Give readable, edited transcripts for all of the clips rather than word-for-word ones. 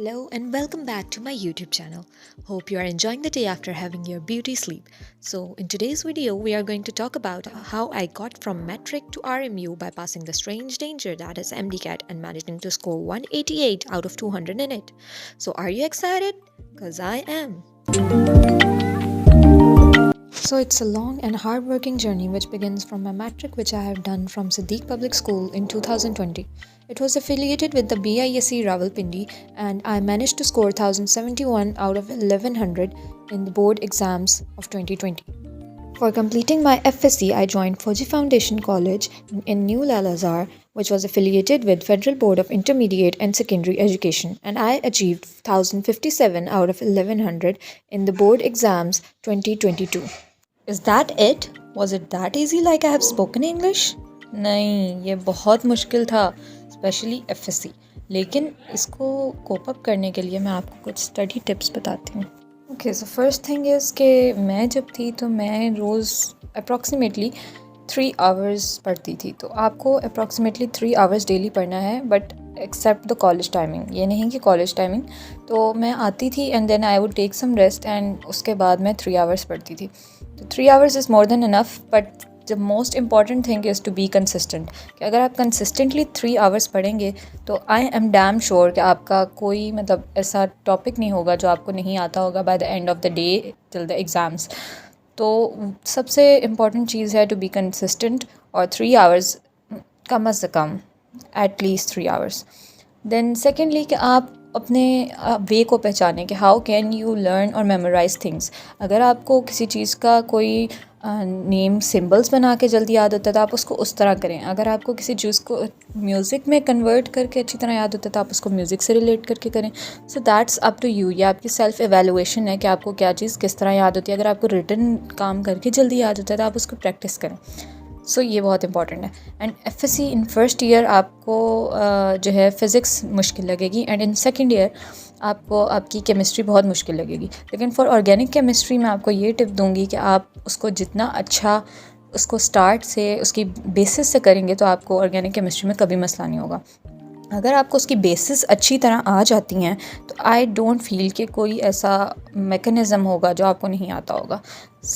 Hello and welcome back to my YouTube channel. Hope you are enjoying the day after having your beauty sleep. So, in today's video, we are going to talk about how I got from metric to RMU by passing the strange danger that is MDCAT and managing to score 188 out of 200 in it. So, are you excited? Because I am. So it's a long and hard-working journey which begins from a matric which I have done from Siddiq Public School in 2020. It was affiliated with the BISE Rawalpindi and I managed to score 1071 out of 1100 in the board exams of 2020. For completing my FSC, I joined Fauji Foundation College in New Lalazar, which was affiliated with Federal Board of Intermediate and Secondary Education, and I achieved 1057 out of 1100 in the board exams 2022. Is that it? Was it that easy like I have spoken English? नहीं, ये बहुत मुश्किल था, specially FSC. लेकिन इसको cope up करने के लिए मैं आपको कुछ स्टडी टिप्स बताती हूँ. Okay, so first thing is कि मैं जब थी तो मैं रोज़ अप्रॉक्सीमेटली 3 आवर्स पढ़ती थी. तो आपको अप्रॉक्सीमेटली 3 आवर्स डेली पढ़ना है, but except the college timing. ये नहीं कि कॉलेज टाइमिंग. तो मैं आती थी and then I would take some rest and उसके बाद मैं 3 आवर्स पढ़ती थी. तो 3 hours is more than enough, but the most important thing is to be consistent. कि अगर आप कंसिस्टेंटली 3 आवर्स पढ़ेंगे तो आई एम डैम श्योर कि आपका कोई ऐसा टॉपिक नहीं होगा जो आपको नहीं आता होगा by the end of the day till the exams. तो सबसे इम्पॉर्टेंट चीज़ है टू बी कंसिस्टेंट, और 3 आवर्स कम अज़ कम, at least 3 hours. Then secondly कि आप अपने वे को पहचानें कि हाउ कैन यू लर्न और मेमोराइज थिंग्स. अगर आपको किसी चीज़ का कोई नेम सिंबल्स बना के जल्दी याद होता है तो आप उसको उस तरह करें. अगर आपको किसी चीज़ को म्यूज़िक में कन्वर्ट करके अच्छी तरह याद होता है तो आप उसको म्यूज़िक से रिलेट करके करें. So that's up to you. ये आपकी सेल्फ एवेलुएशन है कि आपको क्या चीज़ किस तरह याद होती है. अगर आपको रिटन काम करके जल्दी याद होता है तो आप उसको प्रैक्टिस करें. सो ये बहुत इंपॉर्टेंट है. And FSC in first year आपको जो है फ़िज़िक्स मुश्किल लगेगी, एंड इन सेकंड ईयर आपको आपकी केमिस्ट्री बहुत मुश्किल लगेगी. लेकिन फॉर ऑर्गेनिक केमिस्ट्री मैं आपको ये टिप दूंगी कि आप उसको जितना अच्छा उसको स्टार्ट से उसकी बेसिस से करेंगे तो आपको ऑर्गेनिक केमिस्ट्री में कभी मसला नहीं होगा. अगर आपको उसकी बेसिस अच्छी तरह आ जाती हैं तो आई डोंट फील कि कोई ऐसा मेकनिज़म होगा जो आपको नहीं आता होगा.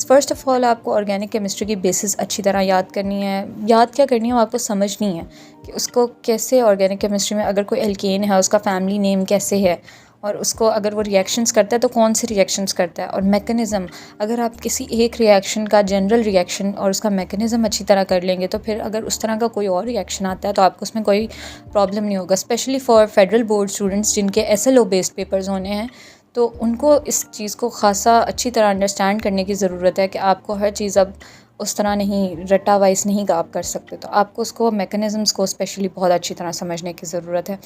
फ़र्स्ट ऑफ़ ऑल आपको ऑर्गेनिक केमिस्ट्री की बेसिस अच्छी तरह याद करनी है. याद क्या करनी है, वो आपको समझनी है कि उसको कैसे ऑर्गेनिक केमिस्ट्री में अगर कोई एल्केन है उसका फैमिली नेम कैसे है, और उसको अगर वो रिएक्शंस करता है तो कौन से रिएक्शंस करता है, और मैकेनिज़्म. अगर आप किसी एक रिएक्शन का जनरल रिएक्शन और उसका मैकेनिज़्म अच्छी तरह कर लेंगे तो फिर अगर उस तरह का कोई और रिएक्शन आता है तो आपको उसमें कोई प्रॉब्लम नहीं होगा. Specially for federal board students जिनके SLO बेस्ड पेपर्स होने हैं, तो उनको इस चीज़ को ख़ासा अच्छी तरह अंडरस्टैंड करने की ज़रूरत है कि आपको हर चीज़ अब उस तरह नहीं रट्टा वाइज नहीं आप कर सकते. तो आपको उसको मैकेनिज़म्स को स्पेशली बहुत अच्छी तरह समझने की ज़रूरत है.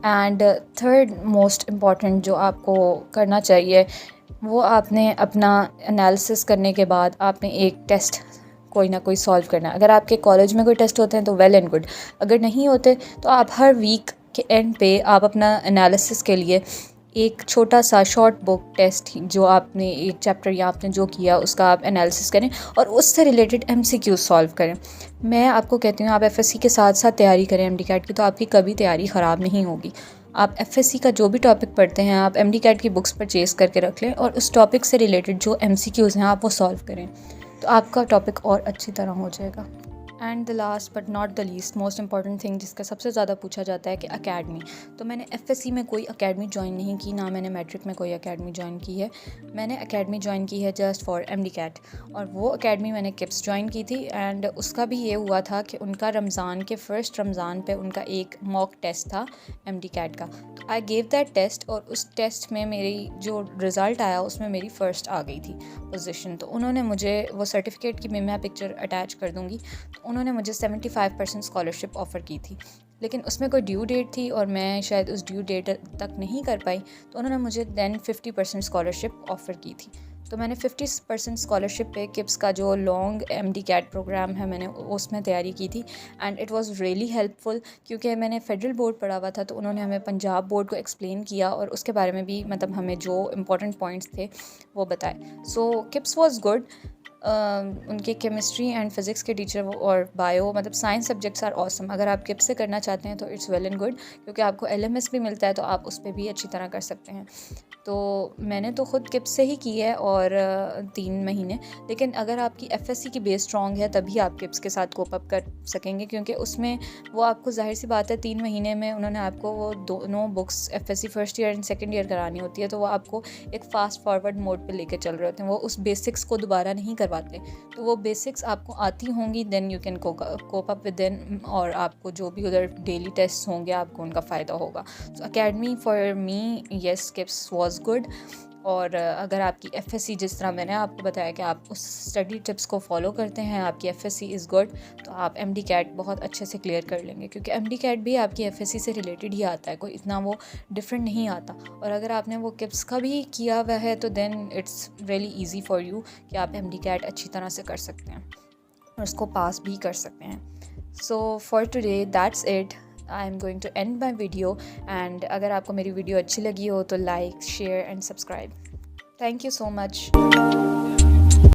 एंड थर्ड मोस्ट इम्पॉर्टेंट जो आपको करना चाहिए वो आपने अपना एनालिसिस करने के बाद आपने एक टेस्ट कोई ना कोई सॉल्व करना है. अगर आपके कॉलेज में कोई टेस्ट होते हैं तो वेल एंड गुड. अगर नहीं होते तो आप हर वीक के एंड पे आप अपना एनालिसिस के लिए एक छोटा सा शॉर्ट बुक टेस्ट जो आपने एक चैप्टर या आपने जो किया उसका आप एनालिसिस करें और उससे रिलेटेड MCQ सॉल्व करें. मैं आपको कहती हूँ आप FSC के साथ साथ तैयारी करें MDCAT की, तो आपकी कभी तैयारी ख़राब नहीं होगी. आप FSC का जो भी टॉपिक पढ़ते हैं आप MDCAT की बुक्स परचेज़ करके रख लें और उस टॉपिक से रिलेटेड जो MCQs हैं आप वो सॉल्व करें, तो आपका टॉपिक और अच्छी तरह हो जाएगा. And the last but not the least most important thing जिसका सबसे ज़्यादा पूछा जाता है कि अकेडमी. तो मैंने FSC में कोई अकेडमी ज्वाइन नहीं की, ना मैंने मैट्रिक में कोई अकेडमी ज्वाइन की है. मैंने अकेडमी ज्वाइन की है जस्ट फॉर MDCAT, और वो अकेडमी मैंने किप्स ज्वाइन की थी. एंड उसका भी ये हुआ था कि उनका रमज़ान के फर्स्ट रमज़ान पे उनका एक मॉक टेस्ट था MDCAT का. तो आई गेव दैट टेस्ट, और उस टेस्ट में मेरी जो रिज़ल्ट आया उसमें मेरी फ़र्स्ट आ गई थी पोजीशन. तो उन्होंने मुझे वो सर्टिफिकेट की मैं पिक्चर अटैच कर दूँगी. तो उन्होंने मुझे 75% स्कॉलरशिप ऑफ़र की थी, लेकिन उसमें कोई ड्यू डेट थी और मैं शायद उस ड्यू डेट तक नहीं कर पाई. तो उन्होंने मुझे दैन 50% स्कॉलरशिप ऑफ़र की थी. तो मैंने 50% स्कॉलरशिप पे किप्स का जो लॉन्ग MDCAT प्रोग्राम है मैंने उसमें तैयारी की थी. And it was really helpful क्योंकि मैंने फेडरल बोर्ड पढ़ा हुआ था, तो उन्होंने हमें पंजाब बोर्ड को एक्सप्लेन किया और उसके बारे में भी हमें जो इम्पोर्टेंट पॉइंट्स थे वो बताए. सो किप्स वाज गुड. उनके केमिस्ट्री एंड फिज़िक्स के टीचर और बायो मतलब साइंस सब्जेक्ट्स आर ऑसम। अगर आप किप से करना चाहते हैं तो इट्स वेल एंड गुड, क्योंकि आपको LMS भी मिलता है तो आप उस पर भी अच्छी तरह कर सकते हैं। तो मैंने तो ख़ुद किप से ही की है और 3 महीने। लेकिन अगर आपकी FSC की बेस स्ट्रॉन्ग है तभी आप किप्स के साथ कोप अप कर सकेंगे, क्योंकि उसमें वो आपको ज़ाहिर सी बात है 3 महीने में उन्होंने आपको वो दोनों books FSC first year and second year करानी होती है। तो वो आपको एक फ़ास्ट फॉरवर्ड मोड पे लेके चल रहे होते हैं, वो उस बेसिक्स को दोबारा नहीं करवाते। तो वो बेसिक्स आपको आती होंगी, then you can cope up with then, और आपको जो भी उधर डेली टेस्ट होंगे आपको उनका फ़ायदा होगा। So academy for me yes Kips was good. और अगर आपकी FSC जिस तरह मैंने आपको बताया कि आप उस स्टडी टिप्स को फॉलो करते हैं, आपकी FSC इज़ गुड, तो आप MD कैट बहुत अच्छे से क्लियर कर लेंगे, क्योंकि MD कैट भी आपकी FSC से रिलेटेड ही आता है, कोई इतना वो डिफरेंट नहीं आता। और अगर आपने वो किप्स का भी किया हुआ है तो then it's really easy for you कि आप MD कैट अच्छी तरह से कर सकते हैं और उसको पास भी कर सकते हैं। So for today that's it. I am going to end my video, and अगर आपको मेरी वीडियो अच्छी लगी हो तो like, share and subscribe. Thank you so much.